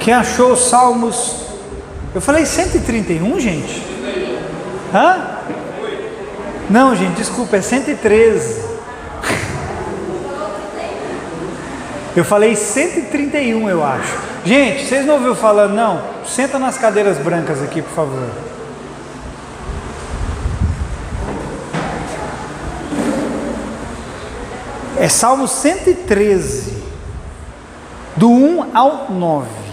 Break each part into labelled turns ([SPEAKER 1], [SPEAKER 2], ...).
[SPEAKER 1] Quem achou os Salmos? Eu falei 131, gente? Hã? Não, gente, desculpa, é 113. Eu falei 131, eu acho. Gente, vocês não ouviram falando, não? Senta nas cadeiras brancas aqui, por favor. É Salmo 113, do 1 ao 9.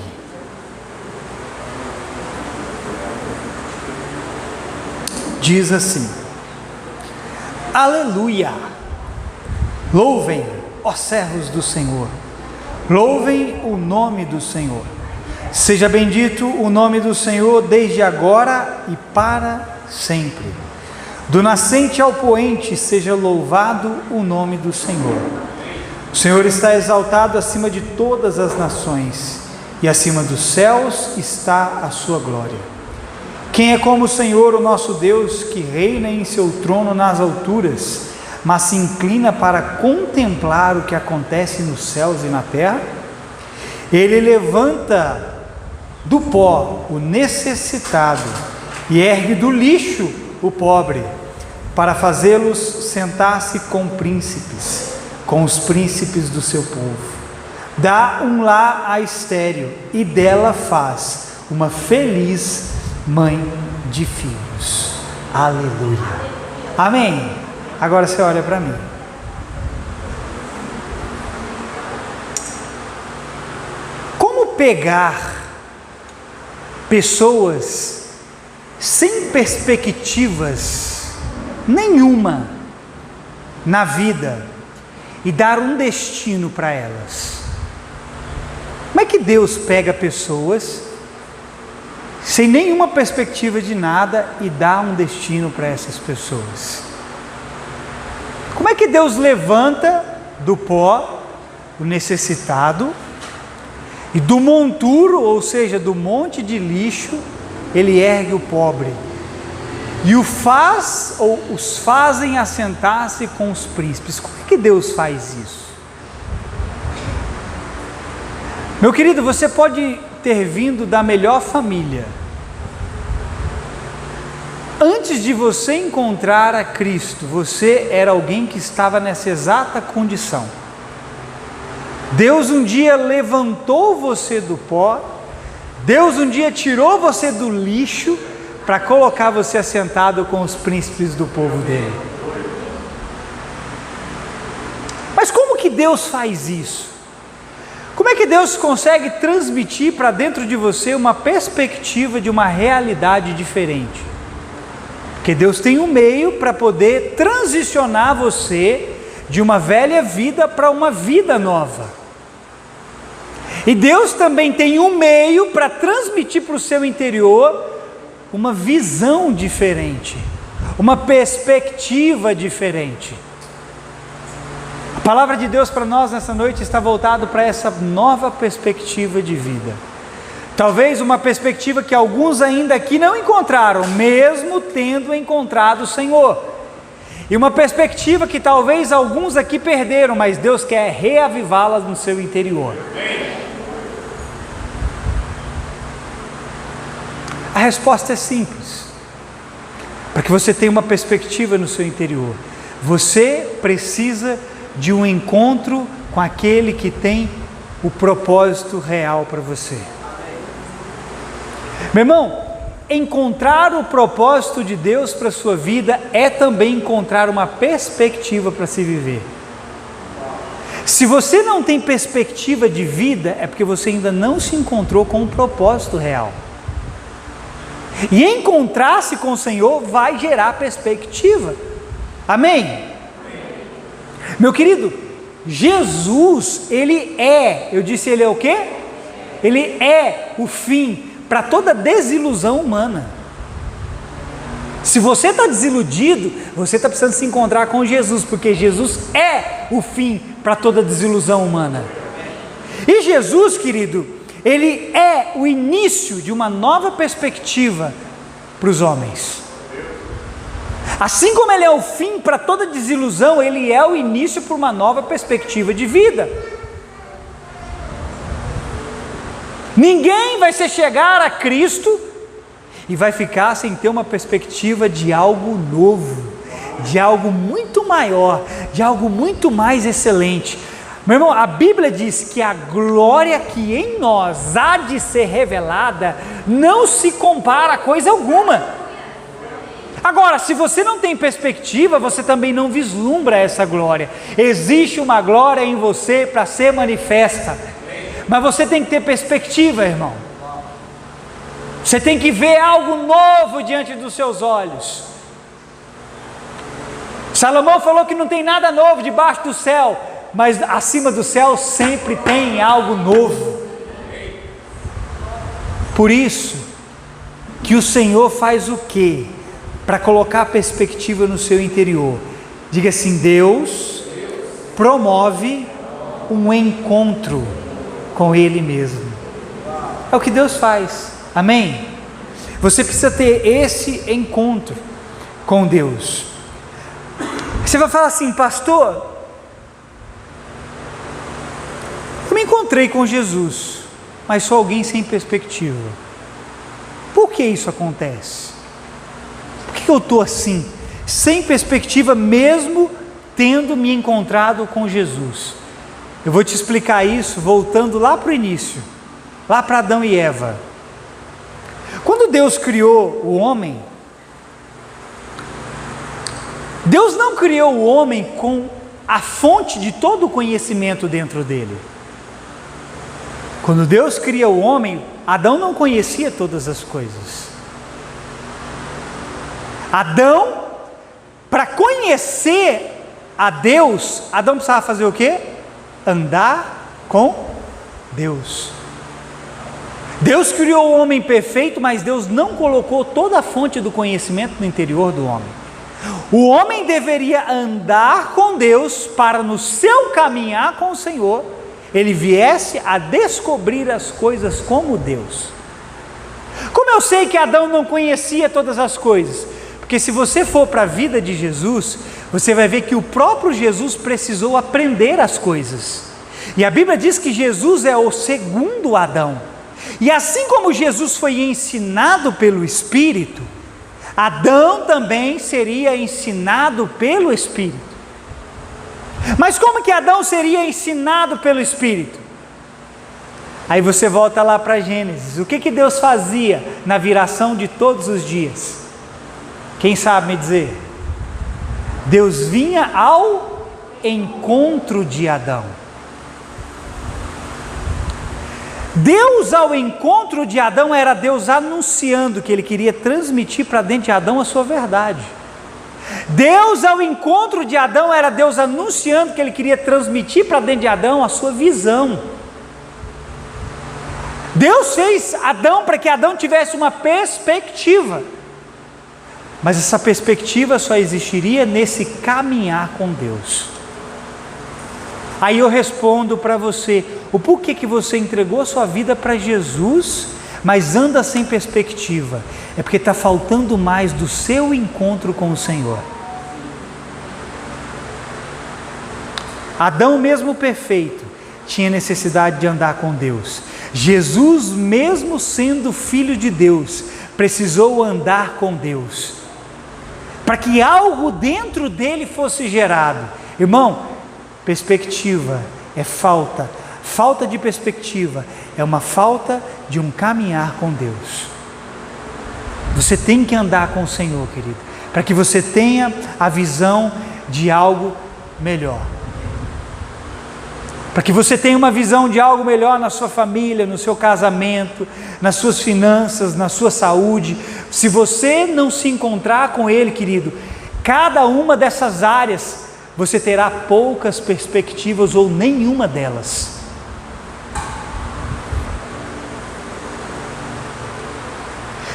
[SPEAKER 1] Diz assim: Aleluia! Louvem, ó servos do Senhor, louvem o nome do Senhor. Seja bendito o nome do Senhor desde agora e para sempre. Do nascente ao poente seja louvado o nome do Senhor. O Senhor está exaltado acima de todas as nações, e acima dos céus está a sua glória. Quem é como o Senhor, o nosso Deus, que reina em seu trono nas alturas, mas se inclina para contemplar o que acontece nos céus e na terra? Ele levanta do pó o necessitado e ergue do lixo o pobre, para fazê-los sentar-se com príncipes, com os príncipes do seu povo. Dá um lar à estéril e dela faz uma feliz mãe de filhos. Aleluia. Amém. Agora você olha para mim. Como pegar pessoas sem perspectivas nenhuma na vida e dar um destino para elas? Como é que Deus pega pessoas sem nenhuma perspectiva de nada e dá um destino para essas pessoas? Como é que Deus levanta do pó o necessitado e do monturo, ou seja, do monte de lixo, Ele ergue o pobre e os fazem assentar-se com os príncipes? Como é que Deus faz isso? Meu querido, você pode ter vindo da melhor família. Antes de você encontrar a Cristo, você era alguém que estava nessa exata condição. Deus um dia levantou você do pó, Deus um dia tirou você do lixo para colocar você assentado com os príncipes do povo dele. Mas como que Deus faz isso? Como é que Deus consegue transmitir para dentro de você uma perspectiva de uma realidade diferente? Porque Deus tem um meio para poder transicionar você de uma velha vida para uma vida nova. E Deus também tem um meio para transmitir para o seu interior uma visão diferente, uma perspectiva diferente. A palavra de Deus para nós nessa noite está voltada para essa nova perspectiva de vida. Talvez uma perspectiva que alguns ainda aqui não encontraram, mesmo tendo encontrado o Senhor. E uma perspectiva que talvez alguns aqui perderam, mas Deus quer reavivá-las no seu interior. A resposta é simples. Para que você tenha uma perspectiva no seu interior, você precisa de um encontro com aquele que tem o propósito real para você. Meu irmão, encontrar o propósito de Deus para a sua vida é também encontrar uma perspectiva para se viver. Se você não tem perspectiva de vida, é porque você ainda não se encontrou com o propósito real. E encontrar-se com o Senhor vai gerar perspectiva. Amém? Meu querido, Jesus, Ele é, eu disse Ele é o quê? Ele é o fim para toda desilusão humana. Se você está desiludido, você está precisando se encontrar com Jesus, porque Jesus é o fim para toda desilusão humana. E Jesus, querido, Ele é o início de uma nova perspectiva para os homens. Assim como Ele é o fim para toda desilusão, Ele é o início para uma nova perspectiva de vida. Ninguém vai se chegar a Cristo e vai ficar sem ter uma perspectiva de algo novo, de algo muito maior, de algo muito mais excelente. Meu irmão, a Bíblia diz que a glória que em nós há de ser revelada não se compara a coisa alguma. Agora, se você não tem perspectiva, você também não vislumbra essa glória. Existe uma glória em você para ser manifesta, mas você tem que ter perspectiva, irmão. Você tem que ver algo novo diante dos seus olhos. Salomão falou que não tem nada novo debaixo do céu, mas acima do céu sempre tem algo novo. Por isso que o Senhor faz o quê? Para colocar perspectiva no seu interior. Diga assim: Deus promove um encontro com Ele mesmo. É o que Deus faz, amém? Você precisa ter esse encontro com Deus. Você vai falar assim: pastor, eu me encontrei com Jesus, mas sou alguém sem perspectiva. Por que isso acontece? Por que eu estou assim, sem perspectiva, mesmo tendo me encontrado com Jesus? Eu vou te explicar isso voltando lá para o início, lá para Adão e Eva. Quando Deus criou o homem, Deus não criou o homem com a fonte de todo o conhecimento dentro dele. Quando Deus cria o homem, Adão não conhecia todas as coisas. Adão, para conhecer a Deus, Adão precisava fazer o quê? Andar com Deus. Deus criou o homem perfeito, mas Deus não colocou toda a fonte do conhecimento no interior do homem. O homem deveria andar com Deus para no seu caminhar com o Senhor, ele viesse a descobrir as coisas como Deus. Como eu sei que Adão não conhecia todas as coisas? Porque se você for para a vida de Jesus, você vai ver que o próprio Jesus precisou aprender as coisas. E a Bíblia diz que Jesus é o segundo Adão. E assim como Jesus foi ensinado pelo Espírito, Adão também seria ensinado pelo Espírito. Mas como que Adão seria ensinado pelo Espírito? Aí você volta lá para Gênesis. O que Deus fazia na viração de todos os dias? Quem sabe me dizer? Deus vinha ao encontro de Adão. Deus ao encontro de Adão era Deus anunciando que Ele queria transmitir para dentro de Adão a sua verdade. Deus ao encontro de Adão era Deus anunciando que Ele queria transmitir para dentro de Adão a sua visão. Deus fez Adão para que Adão tivesse uma perspectiva, mas essa perspectiva só existiria nesse caminhar com Deus. Aí eu respondo para você, o porquê que você entregou sua vida para Jesus, mas anda sem perspectiva? É porque está faltando mais do seu encontro com o Senhor. Adão, mesmo perfeito, tinha necessidade de andar com Deus. Jesus, mesmo sendo filho de Deus, precisou andar com Deus, para que algo dentro dele fosse gerado. Irmão, perspectiva é falta de perspectiva é uma falta de um caminhar com Deus. Você tem que andar com o Senhor, querido, para que você tenha a visão de algo melhor, para que você tenha uma visão de algo melhor na sua família, no seu casamento, nas suas finanças, na sua saúde. Se você não se encontrar com Ele, querido, cada uma dessas áreas você terá poucas perspectivas ou nenhuma delas.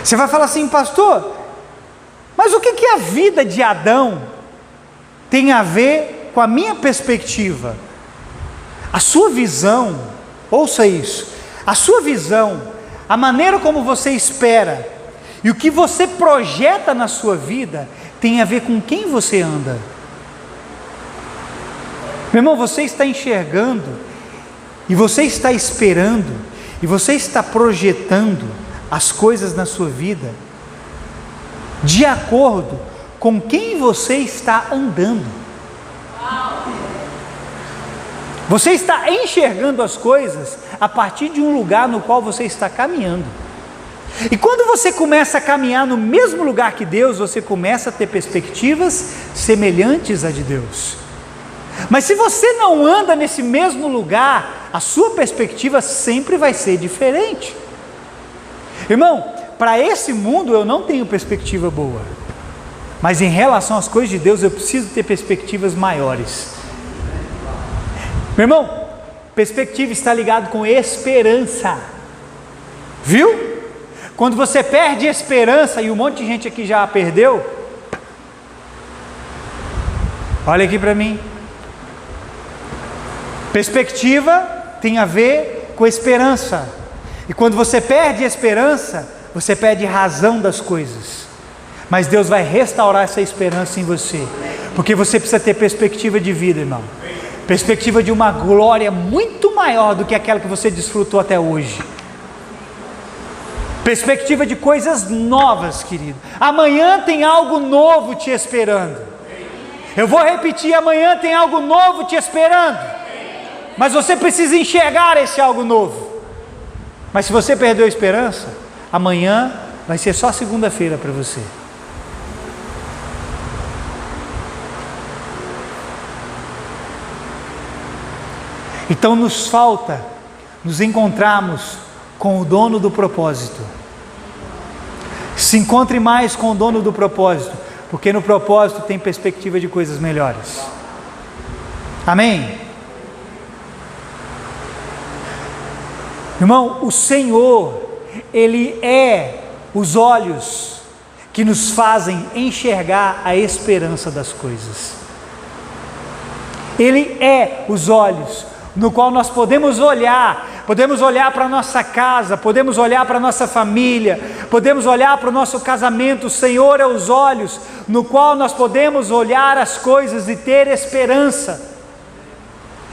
[SPEAKER 1] Você vai falar assim, pastor, mas o que a vida de Adão tem a ver com a minha perspectiva? A sua visão, ouça isso, a sua visão, a maneira como você espera e o que você projeta na sua vida tem a ver com quem você anda. Meu irmão, você está enxergando, e você está esperando, E você está projetando as coisas na sua vida de acordo com quem você está andando. Você está enxergando as coisas a partir de um lugar no qual você está caminhando. E quando você começa a caminhar no mesmo lugar que Deus, você começa a ter perspectivas semelhantes à de Deus. Mas se você não anda nesse mesmo lugar, a sua perspectiva sempre vai ser diferente. Irmão, para esse mundo eu não tenho perspectiva boa, mas em relação às coisas de Deus eu preciso ter perspectivas maiores. Meu irmão, perspectiva está ligado com esperança, viu? Quando você perde esperança, e um monte de gente aqui já a perdeu, olha aqui para mim, perspectiva tem a ver com esperança, e quando você perde esperança, você perde razão das coisas, mas Deus vai restaurar essa esperança em você, porque você precisa ter perspectiva de vida, irmão, perspectiva de uma glória muito maior do que aquela que você desfrutou até hoje, perspectiva de coisas novas, querido. Amanhã tem algo novo te esperando. Eu vou repetir, amanhã tem algo novo te esperando, mas você precisa enxergar esse algo novo. Mas se você perdeu a esperança, amanhã vai ser só segunda-feira para você. Então nos falta nos encontrarmos com o dono do propósito. Se encontre mais com o dono do propósito, porque no propósito tem perspectiva de coisas melhores. Amém? Irmão, o Senhor, Ele é os olhos que nos fazem enxergar a esperança das coisas. Ele é os olhos no qual nós podemos olhar para a nossa casa, podemos olhar para a nossa família, podemos olhar para o nosso casamento. O Senhor é os olhos no qual nós podemos olhar as coisas e ter esperança.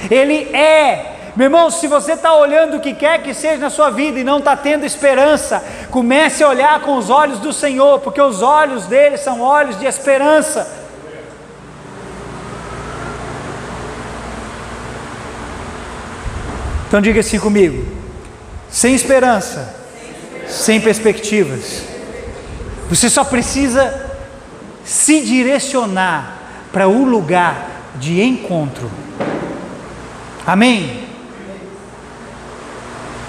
[SPEAKER 1] Ele é, meu irmão, se você está olhando o que quer que seja na sua vida e não está tendo esperança, comece a olhar com os olhos do Senhor, porque os olhos dele são olhos de esperança. Então diga assim comigo: sem esperança, sem perspectivas. Você só precisa se direcionar para um lugar de encontro. Amém?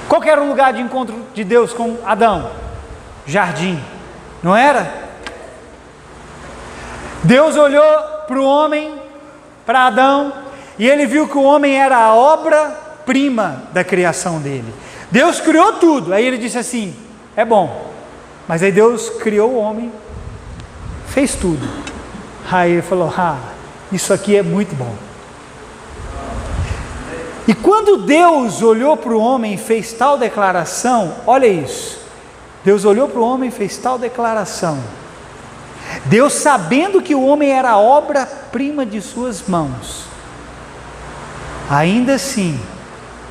[SPEAKER 1] Qual que era o lugar de encontro de Deus com Adão? Jardim, não era? Deus olhou para o homem, para Adão, e ele viu que o homem era a obra-prima da criação dele. Deus criou tudo, aí ele disse assim: é bom. Mas aí Deus criou o homem, fez tudo. Aí ele falou: isso aqui é muito bom. E quando Deus olhou para o homem e fez tal declaração, olha isso, Deus olhou para o homem e fez tal declaração, Deus, sabendo que o homem era a obra-prima de suas mãos, ainda assim,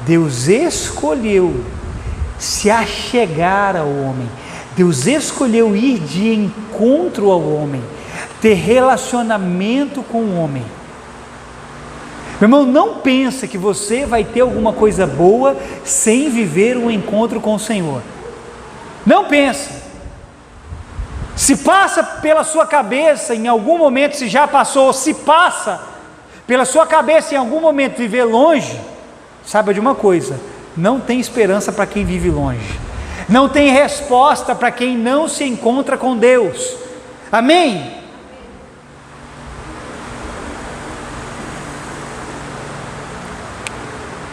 [SPEAKER 1] Deus escolheu se achegar ao homem, Deus escolheu ir de encontro ao homem, ter relacionamento com o homem. Meu irmão, não pensa que você vai ter alguma coisa boa sem viver um encontro com o Senhor. Não pensa. Se passa pela sua cabeça em algum momento, se já passou, se passa pela sua cabeça em algum momento viver longe, saiba de uma coisa: não tem esperança para quem vive longe, não tem resposta para quem não se encontra com Deus. Amém?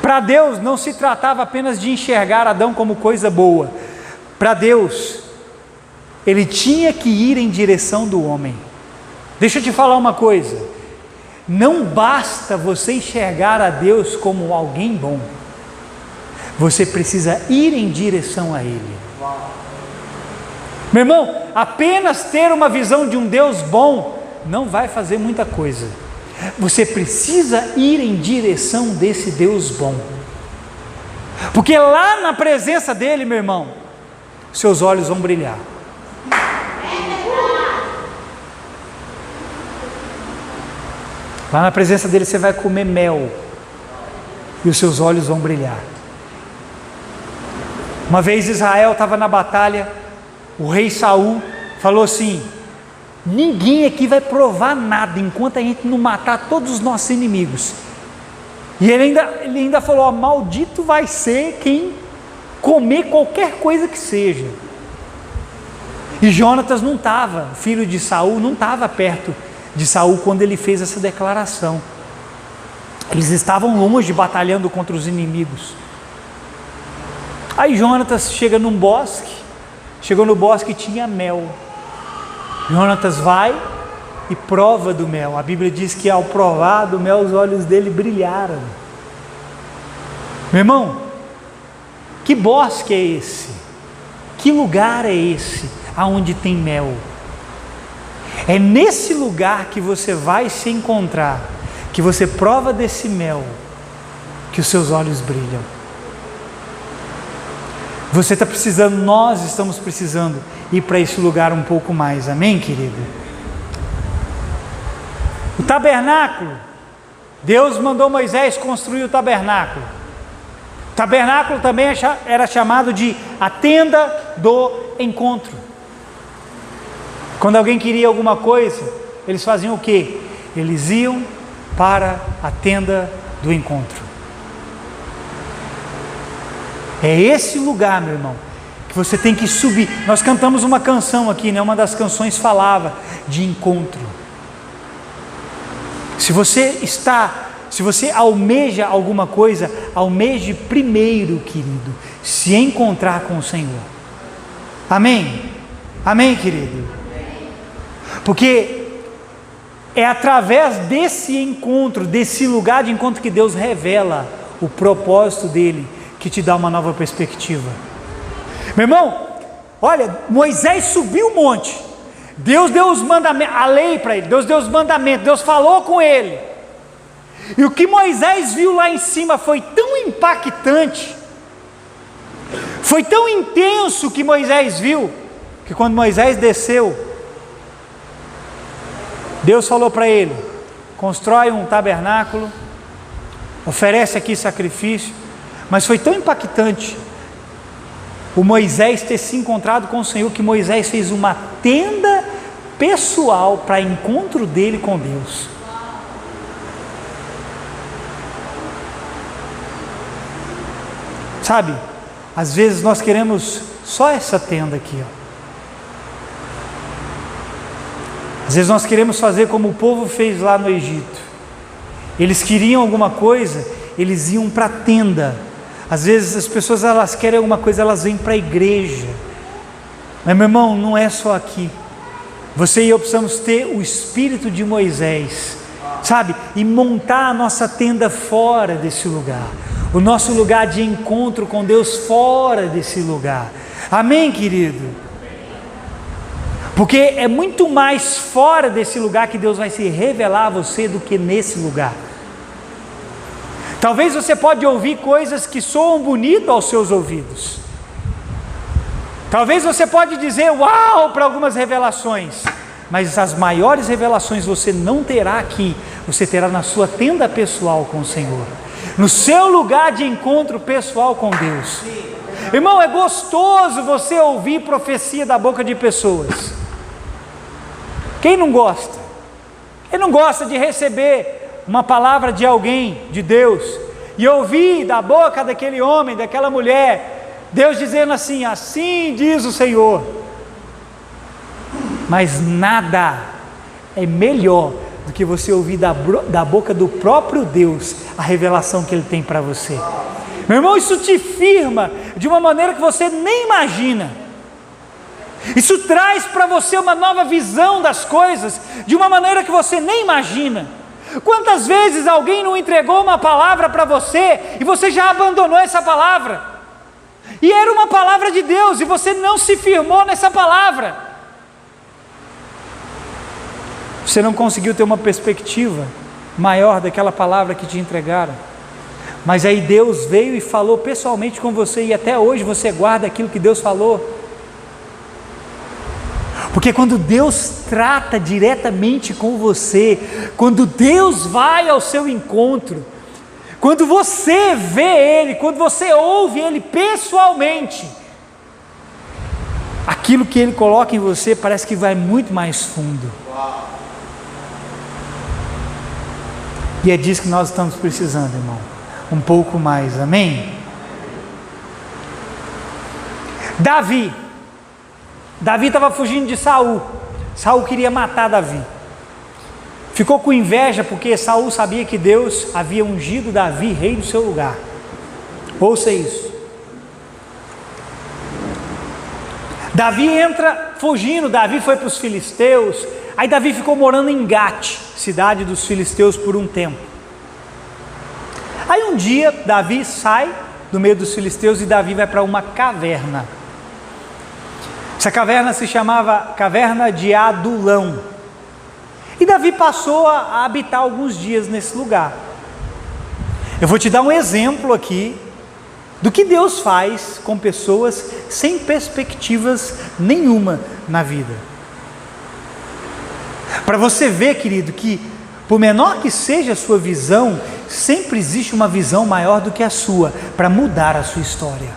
[SPEAKER 1] Para Deus não se tratava apenas de enxergar Adão como coisa boa. Para Deus, Ele tinha que ir em direção do homem. Deixa eu te falar uma coisa: não basta você enxergar a Deus como alguém bom, você precisa ir em direção a Ele. Meu irmão, apenas ter uma visão de um Deus bom não vai fazer muita coisa. Você precisa ir em direção desse Deus bom. Porque lá na presença dele, meu irmão, seus olhos vão brilhar. Lá na presença dele você vai comer mel e os seus olhos vão brilhar. Uma vez Israel estava na batalha, o rei Saul falou assim: ninguém aqui vai provar nada enquanto a gente não matar todos os nossos inimigos. E ele ainda falou: ó, maldito vai ser quem comer qualquer coisa que seja. E Jonatas não estava, filho de Saul, não estava perto de Saul quando ele fez essa declaração. Eles estavam longe batalhando contra os inimigos. Aí Jonatas chega num bosque, chegou no bosque e tinha mel. Jonatas vai e prova do mel. A Bíblia diz que ao provar do mel os olhos dele brilharam. Meu irmão, que bosque é esse? Que lugar é esse aonde tem mel? É nesse lugar que você vai se encontrar, que você prova desse mel, que os seus olhos brilham. Você está precisando, nós estamos precisando ir para esse lugar um pouco mais, amém, querido? O tabernáculo, Deus mandou Moisés construir o tabernáculo. O tabernáculo também era chamado de a tenda do encontro. Quando alguém queria alguma coisa, eles faziam o quê? Eles iam para a tenda do encontro. É esse lugar, meu irmão, que você tem que subir. Nós cantamos uma canção aqui, né? Uma das canções falava de encontro. Se você almeja alguma coisa, almeje primeiro, querido, se encontrar com o Senhor. Amém? Amém, querido? Porque é através desse encontro, desse lugar de encontro, que Deus revela o propósito dele, que te dá uma nova perspectiva. Meu irmão, olha, Moisés subiu o monte, Deus deu os mandamentos, a lei para ele, Deus deu os mandamentos, Deus falou com ele, e o que Moisés viu lá em cima foi tão impactante, foi tão intenso o que Moisés viu, que quando Moisés desceu, Deus falou para ele: constrói um tabernáculo, oferece aqui sacrifício. Mas foi tão impactante o Moisés ter se encontrado com o Senhor, que Moisés fez uma tenda pessoal para encontro dele com Deus. Sabe, às vezes nós queremos só essa tenda aqui, ó. Às vezes nós queremos fazer como o povo fez lá no Egito. Eles queriam alguma coisa, eles iam para a tenda. Às vezes as pessoas, elas querem alguma coisa, elas vêm para a igreja. Mas, meu irmão, não é só aqui. Você e eu precisamos ter o espírito de Moisés, sabe? E montar a nossa tenda fora desse lugar. O nosso lugar de encontro com Deus fora desse lugar. Amém, querido? Porque é muito mais fora desse lugar que Deus vai se revelar a você do que nesse lugar. Talvez você pode ouvir coisas que soam bonito aos seus ouvidos. Talvez você pode dizer uau para algumas revelações, mas as maiores revelações você não terá aqui, você terá na sua tenda pessoal com o Senhor, no seu lugar de encontro pessoal com Deus. Irmão, é gostoso você ouvir profecia da boca de pessoas. Quem não gosta? Quem não gosta de receber uma palavra de alguém, de Deus, e ouvir da boca daquele homem, daquela mulher, Deus dizendo assim: assim diz o Senhor. Mas nada é melhor do que você ouvir da boca do próprio Deus a revelação que Ele tem para você. Meu irmão, isso te firma de uma maneira que você nem imagina. Isso traz para você uma nova visão das coisas, de uma maneira que você nem imagina. Quantas vezes alguém não entregou uma palavra para você e você já abandonou essa palavra? E era uma palavra de Deus e você não se firmou nessa palavra. Você não conseguiu ter uma perspectiva maior daquela palavra que te entregaram. Mas aí Deus veio e falou pessoalmente com você, e até hoje você guarda aquilo que Deus falou. Porque quando Deus trata diretamente com você, quando Deus vai ao seu encontro, quando você vê Ele, quando você ouve Ele pessoalmente, aquilo que Ele coloca em você parece que vai muito mais fundo. E é disso que nós estamos precisando, irmão. Um pouco mais, amém? Davi estava fugindo de Saul. Saul queria matar Davi. Ficou com inveja porque Saul sabia que Deus havia ungido Davi rei do seu lugar. Ouça isso. Davi entra fugindo, Davi foi para os filisteus. Aí Davi ficou morando em Gate, cidade dos filisteus, por um tempo. Aí um dia Davi sai do meio dos filisteus e Davi vai para uma caverna. Essa caverna se chamava Caverna de Adulão. E Davi passou a habitar alguns dias nesse lugar. Eu vou te dar um exemplo aqui do que Deus faz com pessoas sem perspectivas nenhuma na vida. Para você ver, querido, que por menor que seja a sua visão, sempre existe uma visão maior do que a sua, para mudar a sua história.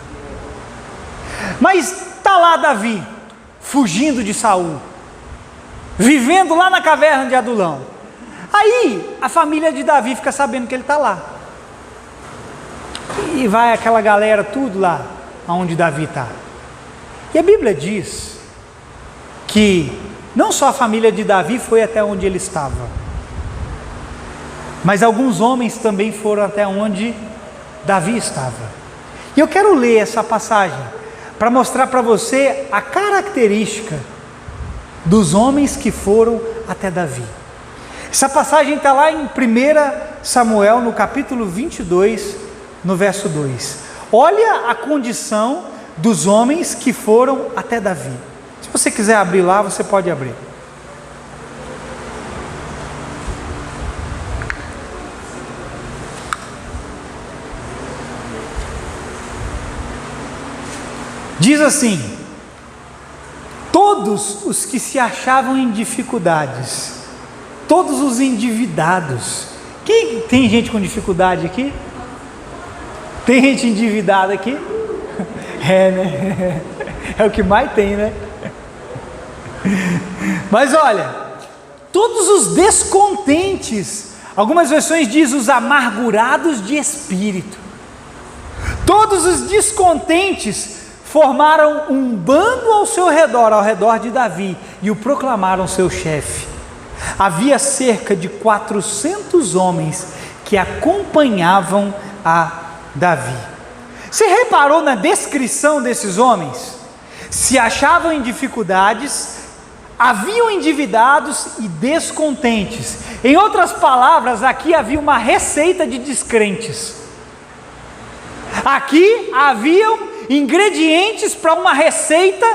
[SPEAKER 1] Mas está lá Davi, fugindo de Saul, vivendo lá na caverna de Adulão. Aí a família de Davi fica sabendo que ele está lá. E vai aquela galera tudo lá, onde Davi está. E a Bíblia diz que não só a família de Davi foi até onde ele estava, mas alguns homens também foram até onde Davi estava. E eu quero ler essa passagem para mostrar para você a característica dos homens que foram até Davi. Essa passagem está lá em 1 Samuel, no capítulo 22, no verso 2. Olha a condição dos homens que foram até Davi. Se você quiser abrir lá, você pode abrir. Diz assim: todos os que se achavam em dificuldades, todos os endividados. Quem tem gente com dificuldade aqui? Tem gente endividada aqui? É, né? É o que mais tem, né? Mas olha, todos os descontentes, algumas versões diz os amargurados de espírito, todos os descontentes formaram um bando ao seu redor, ao redor de Davi, e o proclamaram seu chefe. Havia cerca de 400 homens que acompanhavam a Davi. Você reparou na descrição desses homens? Se achavam em dificuldades, haviam endividados e descontentes. Em outras palavras, aqui havia uma receita de descrentes. Aqui haviam ingredientes para uma receita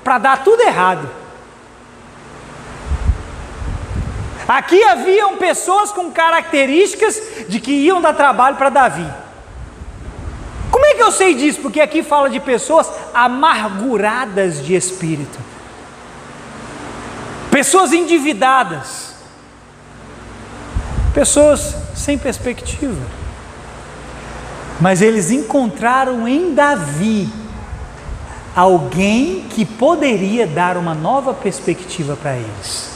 [SPEAKER 1] para dar tudo errado. Aqui haviam pessoas com características de que iam dar trabalho para Davi. Como é que eu sei disso? Porque aqui fala de pessoas amarguradas de espírito, pessoas endividadas, pessoas sem perspectiva. Mas eles encontraram em Davi alguém que poderia dar uma nova perspectiva para eles.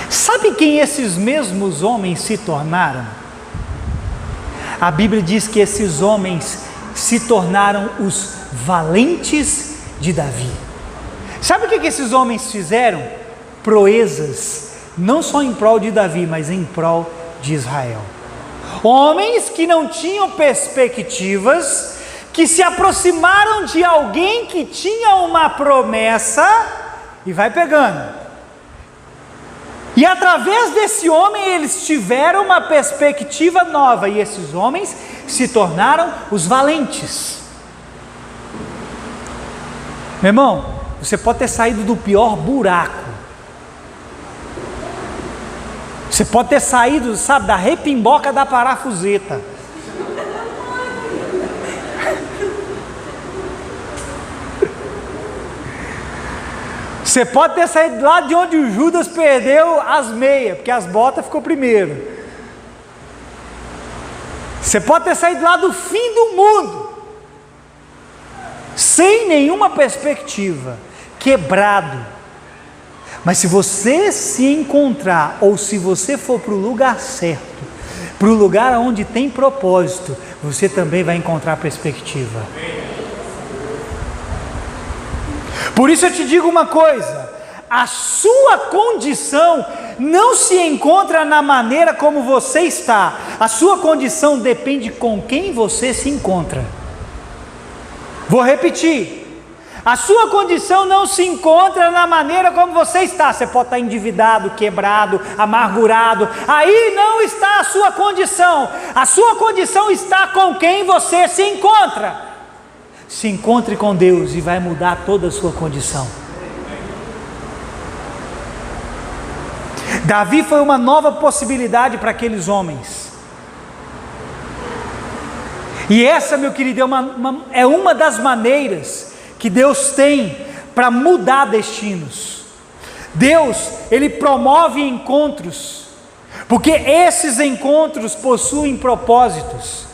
[SPEAKER 1] Sabe quem esses mesmos homens se tornaram? A Bíblia diz que esses homens se tornaram os valentes de Davi. Sabe o que esses homens fizeram? Proezas, não só em prol de Davi, mas em prol de Israel. Homens que não tinham perspectivas, que se aproximaram de alguém que tinha uma promessa, e vai pegando. E através desse homem eles tiveram uma perspectiva nova, e esses homens se tornaram os valentes. Meu irmão, você pode ter saído do pior buraco, Você pode ter saído, sabe, da repimboca da parafuseta. Você pode ter saído lá de onde o Judas perdeu as meias, porque as botas ficou primeiro. Você pode ter saído lá do fim do mundo, sem nenhuma perspectiva, quebrado. Mas se você se encontrar, ou se você for para o lugar certo, para o lugar onde tem propósito, você também vai encontrar perspectiva. Por isso eu te digo uma coisa: a sua condição não se encontra na maneira como você está, a sua condição depende com quem você se encontra. Vou repetir: a sua condição não se encontra na maneira como você está. Você pode estar endividado, quebrado, amargurado, aí não está a sua condição está com quem você se encontra. Se encontre com Deus e vai mudar toda a sua condição. Davi foi uma nova possibilidade para aqueles homens. E essa, meu querido, é uma das maneiras que Deus tem para mudar destinos. Deus, Ele promove encontros, porque esses encontros possuem propósitos.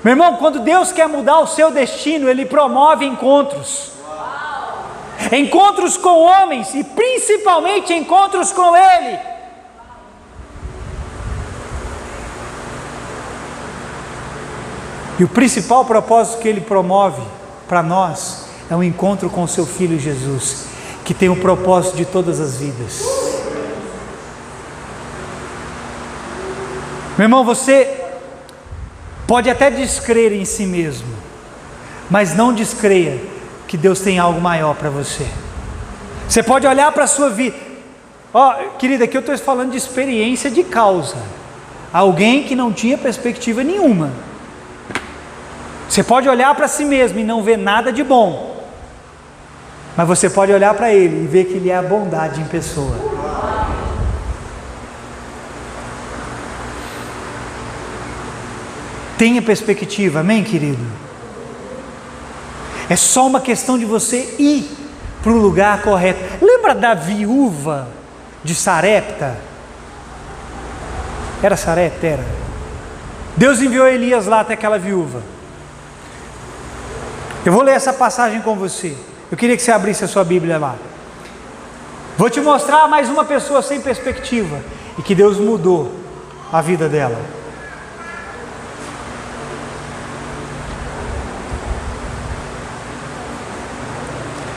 [SPEAKER 1] Meu irmão, quando Deus quer mudar o seu destino, Ele promove encontros. Encontros com homens e principalmente encontros com Ele. E o principal propósito que Ele promove para nós é um encontro com o seu Filho Jesus, que tem o propósito de todas as vidas. Meu irmão, você pode até descrer em si mesmo, mas não descreia que Deus tem algo maior para você. Você pode olhar para a sua vida. Querida, aqui eu estou falando de experiência de causa. Alguém que não tinha perspectiva nenhuma. Você pode olhar para si mesmo e não ver nada de bom, mas você pode olhar para Ele e ver que Ele é a bondade em pessoa. Tenha perspectiva, amém, querido? É só uma questão de você ir para o lugar correto. Lembra da viúva de Sarepta? Era Sarepta? Era. Deus enviou Elias lá até aquela viúva. Eu vou ler essa passagem com você. Eu queria que você abrisse a sua Bíblia lá. Vou te mostrar mais uma pessoa sem perspectiva e que Deus mudou a vida dela.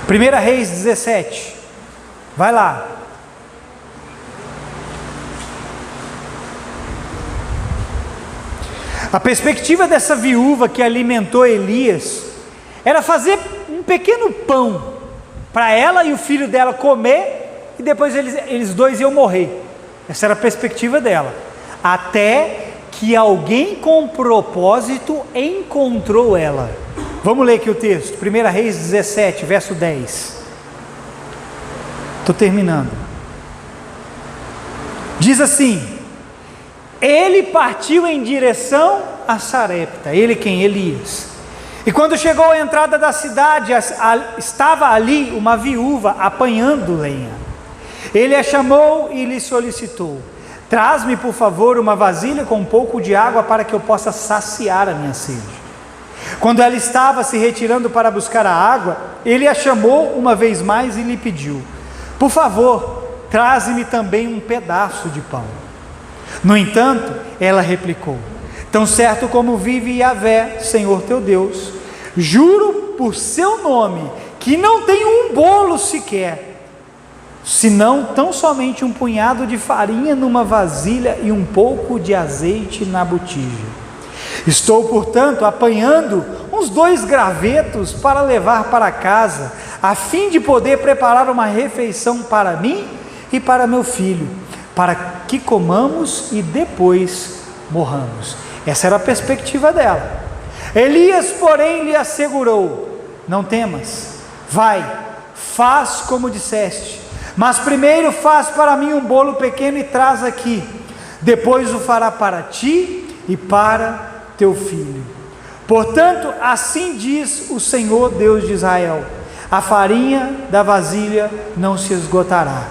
[SPEAKER 1] Primeira Reis 17, vai lá. A perspectiva dessa viúva que alimentou Elias era fazer um pequeno pão para ela e o filho dela comer, e depois eles dois iam morrer. Essa era a perspectiva dela, até que alguém com propósito encontrou ela. Vamos ler aqui o texto, 1 Reis 17, verso 10. Estou terminando. Diz assim: ele partiu em direção a Sarepta. Ele quem? Elias. E quando chegou à entrada da cidade, estava ali uma viúva apanhando lenha. Ele a chamou e lhe solicitou: traz-me por favor uma vasilha com um pouco de água para que eu possa saciar a minha sede. Quando ela estava se retirando para buscar a água, ele a chamou uma vez mais e lhe pediu: por favor, traze-me também um pedaço de pão. No entanto, ela replicou: tão certo como vive Yahvé, Senhor teu Deus, juro por seu nome, que não tenho um bolo sequer, senão tão somente um punhado de farinha numa vasilha e um pouco de azeite na botija. Estou, portanto, apanhando uns 2 gravetos para levar para casa, a fim de poder preparar uma refeição para mim e para meu filho, para que comamos e depois morramos. Essa era a perspectiva dela. Elias, porém, lhe assegurou: não temas, vai, faz como disseste, mas primeiro faz para mim um bolo pequeno e traz aqui. depois o fará para ti e para teu filho. Portanto, assim diz o Senhor Deus de Israel: a farinha da vasilha não se esgotará,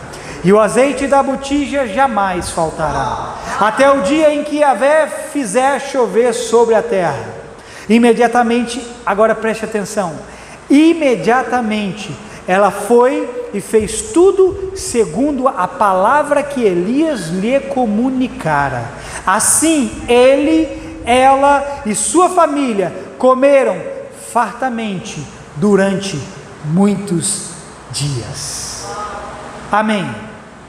[SPEAKER 1] e o azeite da botija jamais faltará, até o dia em que Yahvé fizer chover sobre a terra. Imediatamente, agora preste atenção, imediatamente ela foi e fez tudo segundo a palavra que Elias lhe comunicara. Assim ela e sua família comeram fartamente durante muitos dias. Amém.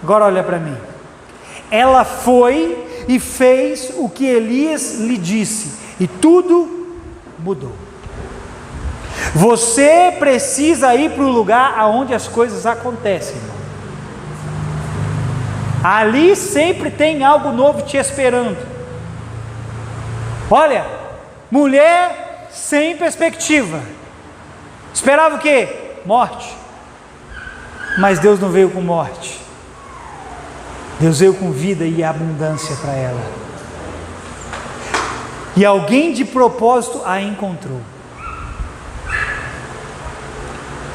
[SPEAKER 1] Agora olha para mim. Ela foi e fez o que Elias lhe disse, e tudo mudou. Você precisa ir para o lugar aonde as coisas acontecem, irmão. Ali sempre tem algo novo te esperando. Olha, mulher sem perspectiva, esperava o quê? Morte. Mas Deus não veio com morte, Deus veio com vida e abundância para ela. E alguém de propósito a encontrou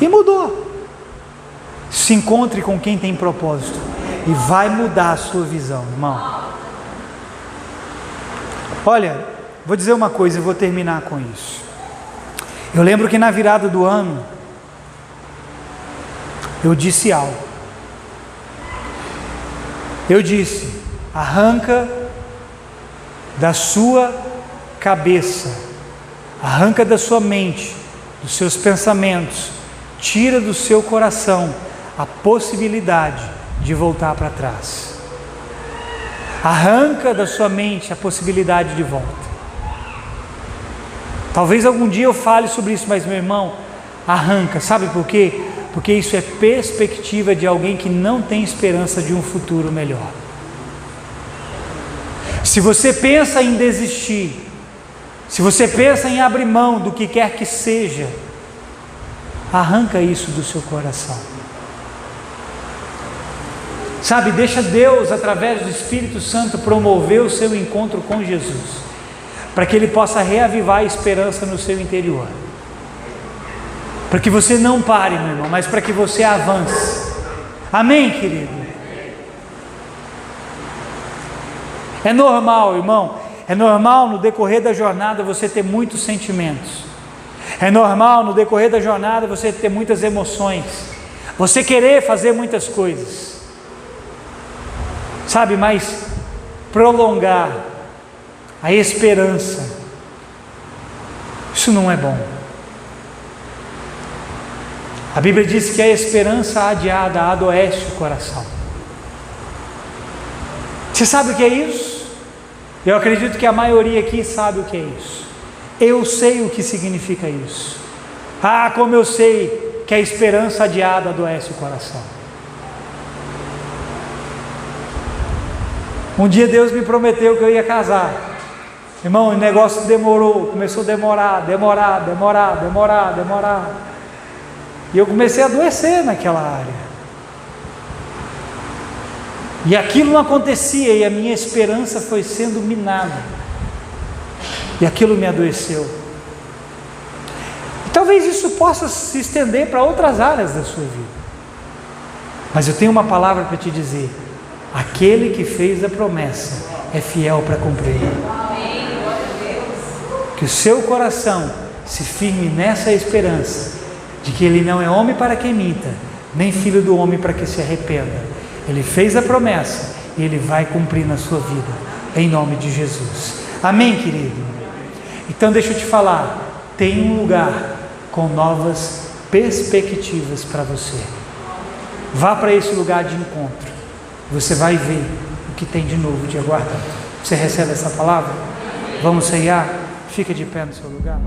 [SPEAKER 1] e mudou. Se encontre com quem tem propósito e vai mudar a sua visão, irmão. Olha, vou dizer uma coisa e vou terminar com isso. Eu lembro que na virada do ano eu disse algo. Eu disse: arranca da sua cabeça, arranca da sua mente, dos seus pensamentos, tira do seu coração a possibilidade de voltar para trás. Arranca da sua mente a possibilidade de volta. Talvez algum dia eu fale sobre isso, mas meu irmão, arranca. Sabe por quê? Porque isso é perspectiva de alguém que não tem esperança de um futuro melhor. Se você pensa em desistir, se você pensa em abrir mão do que quer que seja, arranca isso do seu coração. Sabe, deixa Deus, através do Espírito Santo, promover o seu encontro com Jesus, para que Ele possa reavivar a esperança no seu interior. Para que você não pare, meu irmão, mas para que você avance. Amém, querido? É normal, irmão, é normal no decorrer da jornada você ter muitos sentimentos. É normal no decorrer da jornada você ter muitas emoções, você querer fazer muitas coisas. Sabe, mas prolongar a esperança, isso não é bom. A Bíblia diz que a esperança adiada adoece o coração. Você sabe o que é isso? Eu acredito que a maioria aqui sabe o que é isso. Eu sei o que significa isso. Ah, como eu sei que a esperança adiada adoece o coração. Um dia Deus me prometeu que eu ia casar. Irmão, o negócio demorou, começou a demorar. E eu comecei a adoecer naquela área. E aquilo não acontecia, e a minha esperança foi sendo minada. E aquilo me adoeceu. E talvez isso possa se estender para outras áreas da sua vida. Mas eu tenho uma palavra para te dizer: aquele que fez a promessa é fiel para cumprir. Que o seu coração se firme nessa esperança de que Ele não é homem para que minta, nem filho do homem para que se arrependa. Ele fez a promessa e Ele vai cumprir na sua vida, em nome de Jesus. Amém, querido? Então deixa eu te falar, tem um lugar com novas perspectivas para você. Vá para esse lugar de encontro, você vai ver o que tem de novo te aguardando. Você recebe essa palavra? Vamos ceiar? Fica de pé no seu lugar.